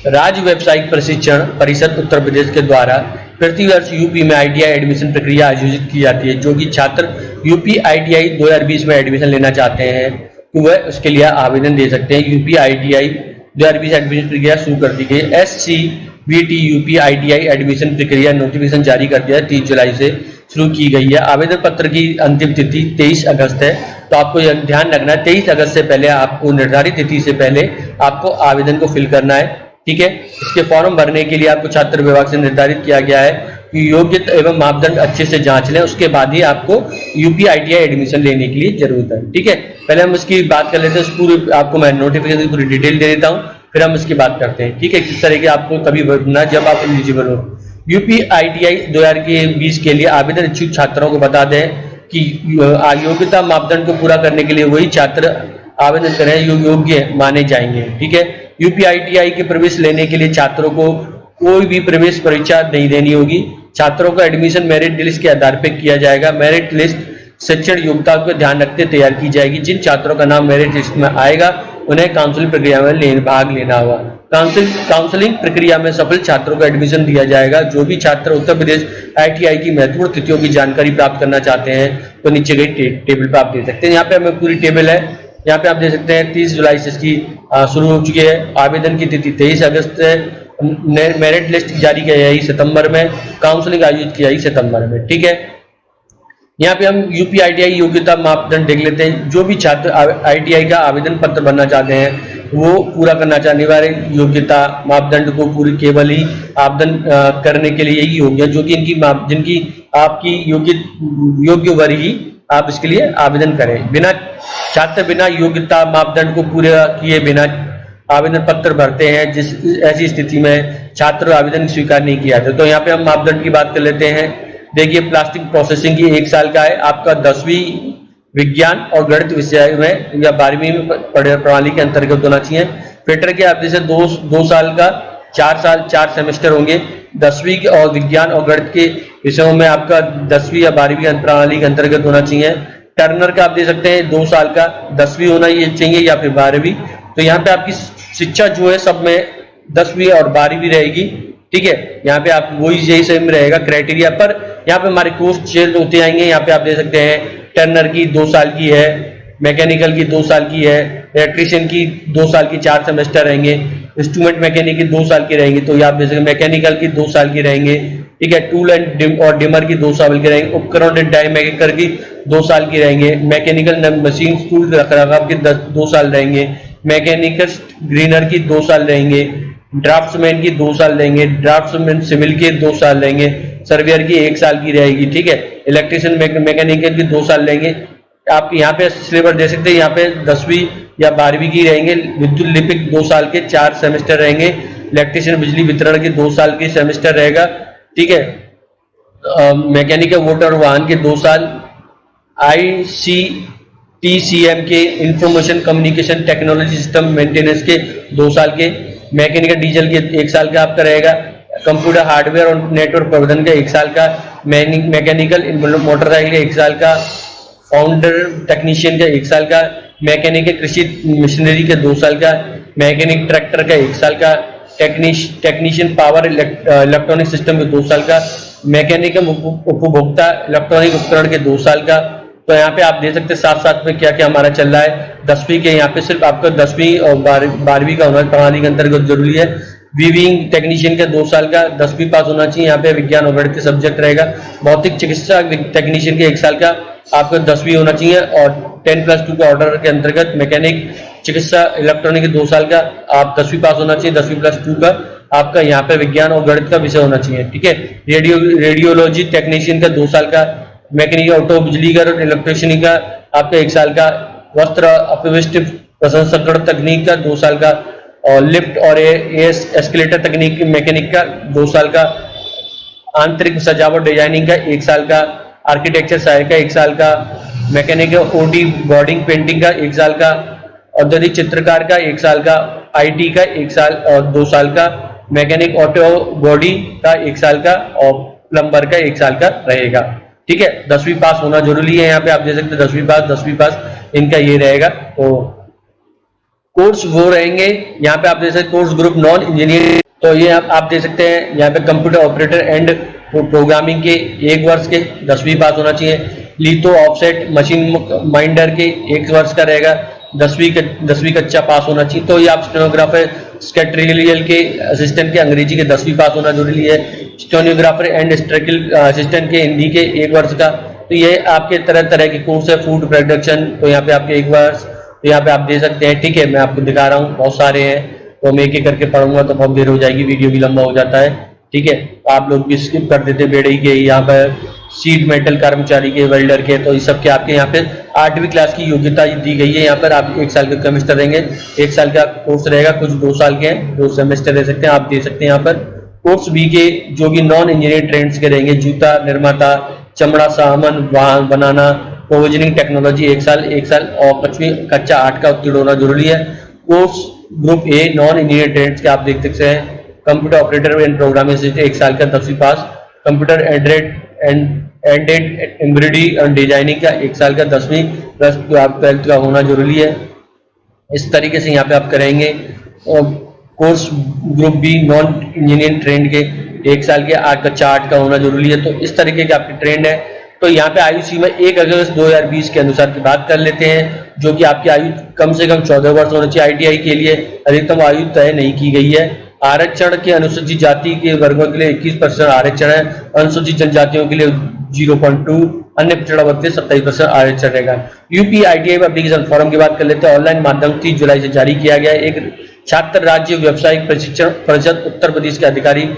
राज्य व्यावसायिक प्रशिक्षण परिषद उत्तर प्रदेश के द्वारा प्रति वर्ष यूपी में आईटीआई एडमिशन प्रक्रिया आयोजित की जाती है। जो कि छात्र यूपी आईटीआई 2020 में एडमिशन लेना चाहते हैं तो वह उसके लिए आवेदन दे सकते हैं। यूपी आईटीआई 2020 एडमिशन प्रक्रिया शुरू कर दी गई। SCVT यूपी आईटीआई एडमिशन प्रक्रिया नोटिफिकेशन जारी कर दिया है, 30 जुलाई से शुरू की गई है। आवेदन पत्र की अंतिम तिथि 23 अगस्त है, तो आपको यह ध्यान रखना है 23 अगस्त से पहले आपको निर्धारित तिथि से पहले आपको आवेदन को फिल करना है। ठीक है, इसके फॉर्म भरने के लिए आपको छात्र विभाग से निर्धारित किया गया है कि योग्यता एवं मापदंड अच्छे से जांच लें, उसके बाद ही आपको यूपी आईटीआई एडमिशन लेने के लिए जरूरत है। ठीक है, पहले हम इसकी बात कर लेते हैं, पूरी आपको मैं नोटिफिकेशन की पूरी डिटेल दे देता हूँ, फिर हम इसकी बात करते हैं। ठीक है, किस तरह के आपको तभी भरना जब आप एलिजिबल हो। यूपी आईटीआई 2020 के लिए आवेदन इच्छुक छात्रों को बता दें कि योग्यता मापदंड को पूरा करने के लिए वही छात्र आवेदन करें जो योग्य माने जाएंगे। ठीक है, यूपी आईटीआई के प्रवेश लेने के लिए छात्रों को कोई भी प्रवेश परीक्षा नहीं देनी होगी। छात्रों का एडमिशन मेरिट लिस्ट के आधार पर किया जाएगा। मेरिट लिस्ट शिक्षण योग्यता को ध्यान रखते तैयार की जाएगी। जिन छात्रों का नाम मेरिट लिस्ट में आएगा उन्हें काउंसलिंग प्रक्रिया में भाग लेना होगा। काउंसलिंग प्रक्रिया में सफल छात्रों को एडमिशन दिया जाएगा। जो भी छात्र उत्तर प्रदेश आईटीआई की महत्वपूर्ण तिथियों की जानकारी प्राप्त करना चाहते हैं तो नीचे गई टेबल पर आप दे सकते हैं। यहाँ पे हमें पूरी टेबल है, यहाँ पे आप देख सकते हैं 30 जुलाई से इसकी शुरू हो चुकी है। आवेदन की तिथि 23 अगस्त है। मेरिट लिस्ट जारी किया जाएगी सितंबर में, काउंसलिंग आयोजित की जाएगी सितंबर में। ठीक है, यहाँ पे हम यूपी आईटीआई योग्यता मापदंड देख लेते हैं। जो भी छात्र आईटीआई का आवेदन पत्र भरना चाहते हैं वो पूरा करना चाहने वाले योग्यता मापदंड को पूरी केवल ही आवेदन करने के लिए ही होंगे जो कि जिनकी आपकी योग्य वर्ग ही आप इसके लिए आवेदन करें। बिना योग्यता मापदंड को पूरा किए बिना आवेदन पत्र भरते हैं, जिस ऐसी स्थिति में छात्र आवेदन स्वीकार नहीं किया जाता। तो यहाँ पे हम मापदंड की बात कर लेते हैं। देखिए, प्लास्टिक प्रोसेसिंग की 1 साल का है, आपका 10वीं विज्ञान और गणित विषय में या 12वीं में प्रणाली के अंतर्गत होना चाहिए। फिटर के आप जैसे 2 साल का 4 सेमेस्टर होंगे। 10वीं और विज्ञान और गणित के विषयों में आपका 10वीं या 12वीं प्रणाली के अंतर्गत होना चाहिए। टर्नर का आप दे सकते हैं 2 साल का 10वीं होना ये चाहिए या फिर 12वीं। तो यहाँ पे आपकी शिक्षा जो है सब में 10वीं और 12वीं रहेगी। ठीक है, यहाँ पे आप वही यही सेम रहेगा क्राइटेरिया पर। यहाँ पे हमारे कोर्स चेंज होते आएंगे। यहाँ पे आप दे सकते हैं टर्नर की 2 साल की है, मैकेनिकल की 2 साल की है, इलेक्ट्रीशियन की 2 साल की 4 सेमेस्टर रहेंगे, इंस्ट्रूमेंट मैकेनिक की 2 साल की रहेंगी। तो ये आप दे सकते हैं मैकेनिकल की 2 साल की रहेंगे। ठीक है, टूल एंड और डिमर की 2 साल की रहेंगे। उपकरण एंड डाई मेकर की 2 साल की रहेंगे। मैकेनिकल मशीन टूल रखरखाव की 2 साल रहेंगे। मैकेनिकल ग्रीनर की 2 साल रहेंगे। ड्राफ्ट्समैन की 2 साल रहेंगे। ड्राफ्ट्समैन सिविल के 2 साल रहेंगे। सर्वेयर की 1 साल की रहेगी। ठीक है, इलेक्ट्रीशियन मैकेनिकल की 2 साल रहेंगे। आप यहाँ पे सिलेबस दे सकते हैं, यहाँ पे 10वीं या 12वीं की रहेंगे। विद्युत लिपिक 2 साल के 4 सेमेस्टर रहेंगे। इलेक्ट्रीशियन बिजली वितरण के 2 साल की सेमेस्टर रहेगा। ठीक है, मैकेनिकल मोटर वाहन के 2 साल। ICTCM के information communication technology system maintenance के 2 साल के। मैकेनिकल डीजल के 1 साल का आपका रहेगा। कंप्यूटर हार्डवेयर और नेटवर्क प्रबंधन का 1 साल का। मैकेनिकल मोटरसाइकिल का 1 साल का। फाउंडर टेक्नीशियन का 1 साल का। मैकेनिकल कृषि मशीनरी का 2 साल का। मैकेनिक ट्रैक्टर का 1 साल का। टेक्नीशियन पावर इलेक्ट्रॉनिक सिस्टम के 2 साल का। मैकेनिकल उपभोक्ता इलेक्ट्रॉनिक उपकरण के 2 साल का। तो यहाँ पे आप दे सकते हैं साथ में क्या क्या हमारा चल रहा है। 10वीं के यहाँ पे सिर्फ आपका 10वीं और 12वीं का होना प्रणाली के अंतर्गत जरूरी है। वीविंग टेक्नीशियन का 2 साल का 10वीं पास होना चाहिए। यहाँ पे विज्ञान और गणित के सब्जेक्ट रहेगा। भौतिक चिकित्सा टेक्नीशियन के 1 साल का आपका 10वीं होना चाहिए और 10+2 का ऑर्डर के अंतर्गत। मैकेनिक चिकित्सा इलेक्ट्रॉनिक के 2 साल का आप 10वीं पास होना चाहिए। 10वीं+2 का आपका यहाँ पे विज्ञान और गणित का विषय होना चाहिए। ठीक है, रेडियोलॉजी टेक्नीशियन का 2 साल का। मैकेनिक ऑटो बिजलीगर इलेक्ट्रिशियन का आपका 1 साल का। वस्त्र अपविष्ट प्रसंस्करण तकनीक का 2 साल का। और लिफ्ट और एस्केलेटर तकनीक मैकेनिक का 2 साल का। आंतरिक सजावट डिजाइनिंग का 1 साल का। आर्किटेक्चर सहायक का 1 साल का। मैकेनिकल ओडी बोर्डिंग पेंटिंग का 1 साल का। औद्योगिक चित्रकार का 1 साल का। IT का 1 साल और 2 साल का। मैकेनिक ऑटो बॉडी का 1 साल का और प्लम्बर का 1 साल का रहेगा। ठीक है, 10वीं पास होना जरूरी है। यहाँ पे आप दे सकते हैं 10वीं पास इनका ये रहेगा। तो कोर्स वो रहेंगे, यहाँ पे आप देख सकते हैं कोर्स ग्रुप नॉन इंजीनियरिंग, तो ये आप देख सकते हैं यहाँ पे कंप्यूटर ऑपरेटर एंड प्रोग्रामिंग के 1 वर्ष के 10वीं पास होना चाहिए। लिथो ऑफसेट मशीन माइंडर के 1 वर्ष का रहेगा, 10वीं कक्षा पास होना चाहिए। तो ये आप स्टेनोग्राफर सेक्रेटरियल के असिस्टेंट के अंग्रेजी के 10वीं पास होना जरूरी है। स्टेनोग्राफर एंड स्टेटिकल असिस्टेंट के हिंदी के 1 वर्ष का। तो ये आपके तरह तरह के कोर्स है। फूड प्रोडक्शन, तो यहाँ पे आपके 1 वर्ष, तो यहाँ पे आप दे सकते हैं। ठीक है, मैं आपको दिखा रहा हूँ, बहुत सारे हैं, तो मैं एक एक करके पढ़ूंगा तो बहुत देर हो जाएगी, वीडियो भी लंबा हो जाता है। ठीक है, आप लोग भी स्किप कर देते बेड़ई के, यहाँ पर सीट मेटल कर्मचारी के, वेल्डर के, तो इस सब के आपके यहाँ पे 8वीं क्लास की योग्यता दी गई है। यहाँ पर आप 1 साल का सेमेस्टर रहेंगे, 1 साल का कोर्स रहेगा, कुछ 2 साल के हैं, 2 सेमेस्टर रह सकते हैं, आप दे सकते हैं। यहाँ पर कोर्स बी के जो कि नॉन इंजीनियरिंग ट्रेड्स के रहेंगे, जूता निर्माता, चमड़ा सामान, वाहन बनाना, प्रोविजनिंग टेक्नोलॉजी 1 साल और 5वीं कक्षा 8 का उत्तीर्ण होना जरूरी है। Course group A non engineering trades के आप देख सकते हैं, कंप्यूटर ऑपरेटर एंड प्रोग्रामिंग 1 साल का 10वीं पास, computer aided embroidery and designing का 1 साल का 10वीं प्लस 12th का होना जरूरी है। इस तरीके से यहाँ पे आप करेंगे। Course group B non engineering trend के 1 साल के 8 कक्षा 8 का होना जरूरी है। तो इस तरीके के आपके ट्रेंड है। तो यहाँ पे आयु सीमा 1 अगस्त 2020 के अनुसार की बात कर लेते हैं, जो कि आपकी आयु कम से कम 14 वर्ष होनी चाहिए। ITI के लिए अधिकतम आयु तय नहीं की गई है। आरक्षण के अनुसूचित जाति के वर्गों के लिए 21% आरक्षण है, अनुसूचित जनजातियों के लिए 0.2, अन्य पिछड़ा वर्ग के 27% आरक्षण रहेगा। यूपी ITI एप्लीकेशन फॉर्म की बात कर लेते हैं। ऑनलाइन माध्यम 30 जुलाई से जारी किया गया है। एक छात्र राज्य व्यावसायिक प्रशिक्षण परिषद उत्तर प्रदेश के अधिकारी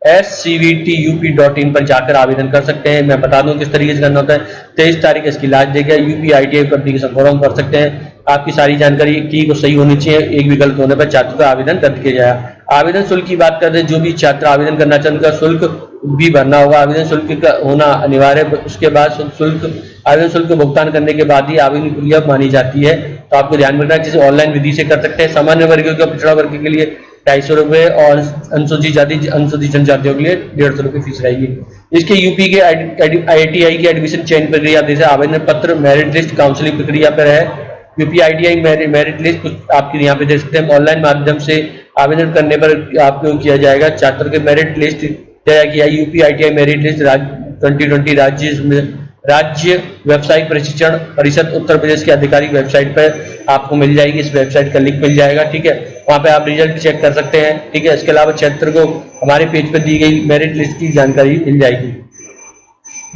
scvtup.in पर जाकर आवेदन कर सकते हैं। मैं बता दूं किस तरीके से करना होता है। 23 तारीख इसकी लास्ट डेट है। यूपी ITI एप्लीकेशन फॉर्म भर सकते हैं। आपकी सारी जानकारी ठीक और सही होनी चाहिए, एक भी गलत होने पर छात्र का आवेदन रद्द किया जाएगा। आवेदन शुल्क की बात करते हैं, जो भी छात्र आवेदन करना चाहते हैं उनका शुल्क भी भरना होगा। आवेदन शुल्क का होना अनिवार्य है। उसके बाद आवेदन शुल्क भुगतान करने के बाद ही आवेदन प्रक्रिया मानी जाती है। तो आपको ध्यान में रखना है, जैसे ऑनलाइन विधि से कर सकते हैं। सामान्य वर्ग का पिछड़ा वर्ग के लिए 250 रुपए और अनुसूचित जाति अनुसूचित जनजातियों के लिए 150 रुपए फीस रहेगी। इसके यूपी के ITI की एडमिशन चयन प्रक्रिया जैसे आवेदन पत्र, मेरिट लिस्ट, काउंसलिंग प्रक्रिया पर है। यूपी ITI मेरिट लिस्ट आपके यहाँ पे देख सकते हैं। ऑनलाइन माध्यम से आवेदन करने पर आपको किया जाएगा। छात्र के मेरिट लिस्ट तैयार किया। यूपी ITI मेरिट लिस्ट 2020 राज्य व्यावसायिक प्रशिक्षण परिषद उत्तर प्रदेश की आधिकारिक वेबसाइट पर आपको मिल जाएगी। इस वेबसाइट का लिंक मिल जाएगा। ठीक है, वहां पे आप रिजल्ट चेक कर सकते हैं। ठीक है, इसके अलावा छात्र को हमारे पेज पर दी गई मेरिट लिस्ट की जानकारी मिल जाएगी।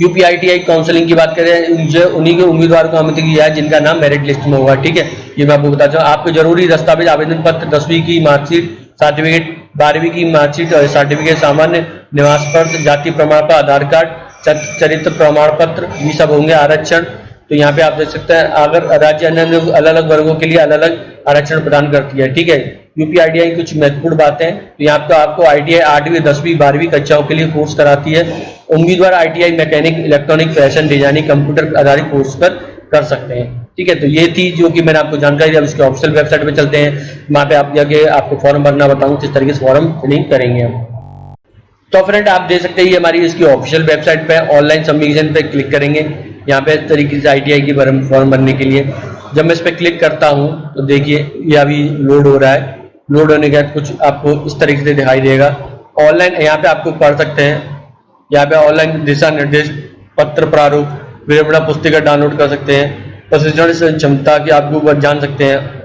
यूपी ITI काउंसलिंग की बात करें, उन्हीं के उम्मीदवार को आमंत्रित किया है जिनका नाम मेरिट लिस्ट में होगा। ठीक है, ये मैं आपको बताता हूँ। आपको जरूरी दस्तावेज आवेदन पत्र, 10वीं की मार्कशीट, सर्टिफिकेट, 12वीं की मार्कशीट और सर्टिफिकेट, सामान्य निवास पत्र, जाति प्रमाण पत्र, आधार कार्ड, चरित्र प्रमाण पत्र, ये सब होंगे। आरक्षण, तो यहाँ पे आप देख सकते हैं, अगर राज्य अलग अलग वर्गों के लिए अलग अलग आरक्षण प्रदान करती है। ठीक है, यूपी ITI कुछ महत्वपूर्ण बातें, तो यहाँ पे आपको ITI 8वीं 10वीं 12वीं कक्षाओं के लिए कोर्स कराती है। उम्मीदवार ITI mechanic, electronic, fashion designing, computer आधारित कोर्स पर कर सकते हैं। ठीक है, तो ये थी जो कि मैंने आपको जानकारी दी। अब इसके ऑफिशियल वेबसाइट पे चलते हैं, वहां पे आप जाके आपको फॉर्म भरना बताऊं किस तरीके से फॉर्म फिलिंग करेंगे हम। तो फ्रेंड आप देख सकते हैं ये हमारी इसकी ऑफिशियल वेबसाइट पे ऑनलाइन सबमिशन पे क्लिक करेंगे। यहाँ पे इस तरीके से ITI की फॉर्म भरने के लिए जब मैं इस पर क्लिक करता हूँ तो देखिए ये अभी लोड हो रहा है। लोड होने के बाद कुछ आपको इस तरीके से दिखाई देगा। ऑनलाइन यहाँ पे आपको पढ़ सकते हैं। यहाँ पे ऑनलाइन दिशा निर्देश, पत्र प्रारूप, विवरण पुस्तिका डाउनलोड कर सकते हैं। प्रशिक्षण क्षमता की आपको जान सकते हैं।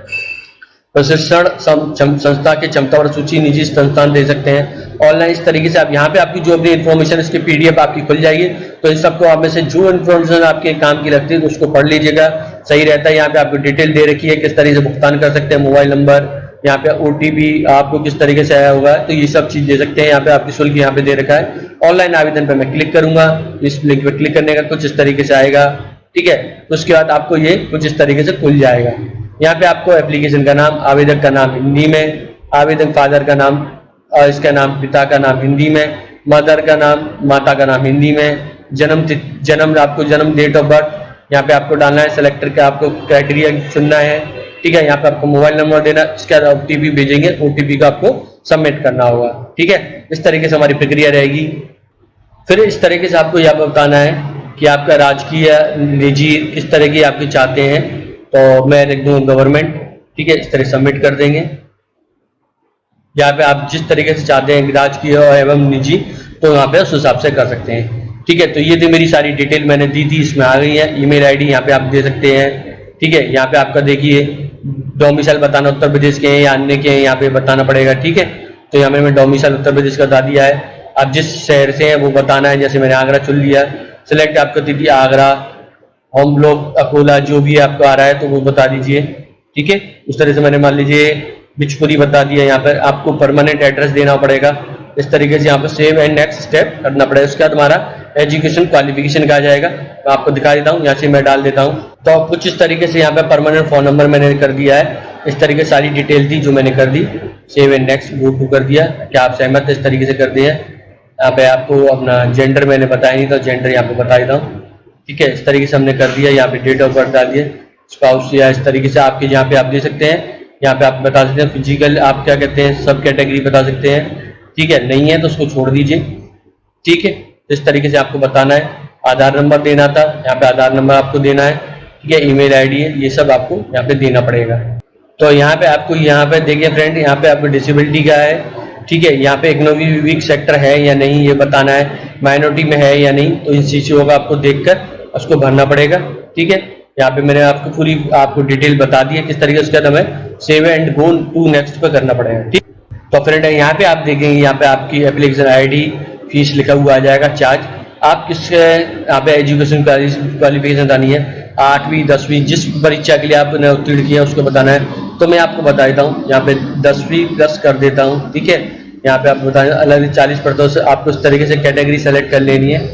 प्रशिक्षण संस्था की क्षमता और सूची निजी संस्थान दे सकते हैं। ऑनलाइन इस तरीके से आप यहाँ पे आपकी जो अपनी इन्फॉर्मेशन इसकी PDF आपकी खुल जाएगी। तो इन सबको आप में से जो इन्फॉर्मेशन आपके काम की लगती है उसको पढ़ लीजिएगा, सही रहता है। यहाँ पे आपको डिटेल दे रखी है, किस तरीके से भुगतान कर सकते हैं, मोबाइल नंबर, यहाँ पे OTP आपको किस तरीके से आया होगा, तो ये सब चीज दे सकते हैं। यहाँ पे आपकी शुल्क यहाँ पे दे रखा है। ऑनलाइन आवेदन पे मैं क्लिक करूंगा, इस लिंक पे क्लिक करने का कुछ इस तरीके से आएगा। ठीक है, तो उसके बाद आपको ये कुछ इस तरीके से खुल जाएगा। यहाँ पे आपको एप्लीकेशन का नाम, आवेदक का नाम हिंदी में, आवेदक फादर का नाम और इसका नाम, पिता का नाम हिंदी में, मदर का नाम, माता का नाम हिंदी में, जन्म आपको जन्म डेट ऑफ बर्थ यहाँ पे आपको डालना है। सेलेक्टर का आपको क्राइटेरिया चुनना है। ठीक है, यहाँ पे आपको मोबाइल नंबर देना, इसके बाद OTP भेजेंगे, OTP का आपको सबमिट करना होगा। ठीक है, इस तरीके से हमारी प्रक्रिया रहेगी। फिर इस तरीके से आपको यह बताना है कि आपका राजकीय, निजी किस तरह की आपकी चाहते हैं। तो मैं लिख दूँ गवर्नमेंट। ठीक है, इस तरह सबमिट कर देंगे। यहाँ पे आप जिस तरीके से चाहते हैं राजकीय एवं निजी, तो यहाँ पे उस हिसाब से कर सकते हैं। ठीक है, तो ये थी मेरी सारी डिटेल मैंने दी थी, इसमें आ गई है। ईमेल आईडी यहाँ पे आप दे सकते हैं। ठीक है, यहाँ पे आपका देखिए डोमिसाइल बताना उत्तर प्रदेश के हैं या अन्य के हैं, यहाँ पे बताना पड़ेगा। ठीक है, तो यहाँ पे मैं डोमिसाइल उत्तर प्रदेश का बता दिया है। आप जिस शहर से हैं वो बताना है, जैसे मैंने आगरा चुन लिया। सिलेक्ट आपको दीजिए आगरा, होम ब्लॉक अकोला, जो भी आपको आ रहा है तो वो बता दीजिए। ठीक है, उस तरह से मैंने मान लीजिए बिचपुरी बता दिया। यहाँ पर आपको परमानेंट एड्रेस देना पड़ेगा। इस तरीके से यहाँ पर सेव एंड नेक्स्ट स्टेप करना पड़ेगा। उसके बाद हमारा एजुकेशन क्वालिफिकेशन का आ जाएगा, मैं आपको दिखा देता हूँ। यहाँ से मैं डाल देता हूँ, तो कुछ इस तरीके से यहाँ पे परमानेंट फोन नंबर मैंने कर दिया है। इस तरीके से सारी डिटेल थी जो मैंने कर दी। Save and next go to कर दिया। क्या आप सहमत है? इस तरीके से कर दिया। यहाँ पे आपको अपना जेंडर मैंने बताया नहीं था, जेंडर यहाँ पे बता देता हूँ। ठीक है, इस तरीके से हमने कर दिया। यहाँ पे डेट ऑफ बर्थ डाल दिया, स्पाउस या इस तरीके से आपके यहाँ पे आप दे सकते हैं। यहाँ पे आप बता सकते हैं फिजिकल आप क्या कहते हैं, सब कैटेगरी बता सकते हैं। ठीक है, नहीं है तो उसको छोड़ दीजिए। ठीक है, इस तरीके से आपको बताना है। आधार नंबर देना था, यहाँ पे आधार नंबर आपको देना है। ठीक है, ईमेल आईडी है, ये सब आपको यहाँ पे देना पड़ेगा। तो यहाँ पे आपको यहाँ पे देखिए फ्रेंड, यहाँ पे आपको डिसेबिलिटी का है। ठीक है, यहाँ पे इकोनॉमिक वीक सेक्टर है या नहीं ये बताना है, माइनॉरिटी में है या नहीं, तो इन चीजों का आपको देखकर उसको भरना पड़ेगा। ठीक है, यहाँ पे मैंने आपको पूरी आपको डिटेल बता दी है किस तरीके से हमें save and go to next पे करना पड़ेगा। ठीक, तो फ्रेंड यहाँ पे आप देखेंगे, यहाँ पे आपकी एप्लीकेशन आईडी, फीस लिखा हुआ आ जाएगा, चार्ज। आप किस यहाँ पे एजुकेशन क्वालिफिकेशन बतानी है, 8वीं 10वीं, जिस परीक्षा के लिए आपने उत्तीर्ण किया उसको बताना है। तो मैं आपको बता देता हूँ, यहाँ पे 10वीं प्लस कर देता हूँ। ठीक है, यहाँ पे आप बताएं अलग 40% से आपको इस तरीके से कैटेगरी सेलेक्ट कर लेनी है।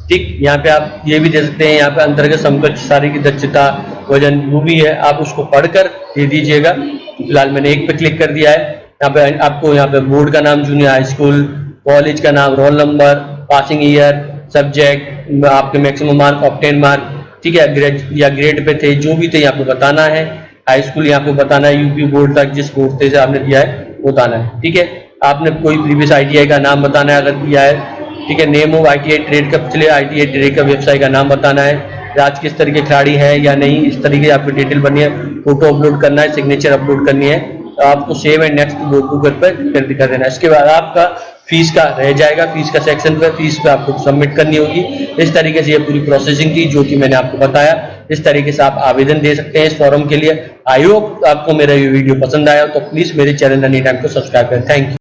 ठीक, यहाँ पे आप ये भी दे सकते हैं, यहाँ पे अंतर्गत समकक्ष शारीरिक दक्षता वजन वो भी है, आप उसको पढ़कर दे दीजिएगा। फिलहाल मैंने एक पे क्लिक कर दिया है। यहाँ पे आपको यहाँ पे बोर्ड का नाम, जूनियर हाई स्कूल, कॉलेज का नाम, roll number, passing year, subject, आपके मैक्सिमम मार्क, ऑब्टेन मार्क। ठीक है, ग्रेड पे थे, जो भी थे यहाँ पे बताना है। हाई स्कूल यहाँ पे बताना है, यूपी बोर्ड तक जिस बोर्ड से आपने दिया है बताना है। ठीक है, आपने कोई प्रीवियस ITI का नाम बताना है अगर दिया है। ठीक है, नेम ऑफ ITI ट्रेड का, पिछले ITI ट्रेड का व्यवसाय का नाम बताना है। राज्य किस तरह के खिलाड़ी है या नहीं, इस तरीके से आपकी डिटेल बननी है। फोटो अपलोड करना है, सिग्नेचर अपलोड करनी है। तो आपको सेव एंड नेक्स्ट गूगल पर कर देना है। इसके बाद आपका फीस का रह जाएगा, फीस का सेक्शन पे फीस पे आपको सबमिट करनी होगी। इस तरीके से ये पूरी प्रोसेसिंग थी जो कि मैंने आपको बताया। इस तरीके से आप आवेदन दे सकते हैं इस फॉर्म के लिए। आई होप आपको मेरा ये वीडियो पसंद आया, तो प्लीज मेरे चैनल एनी टाइम को सब्सक्राइब करें। Thank you.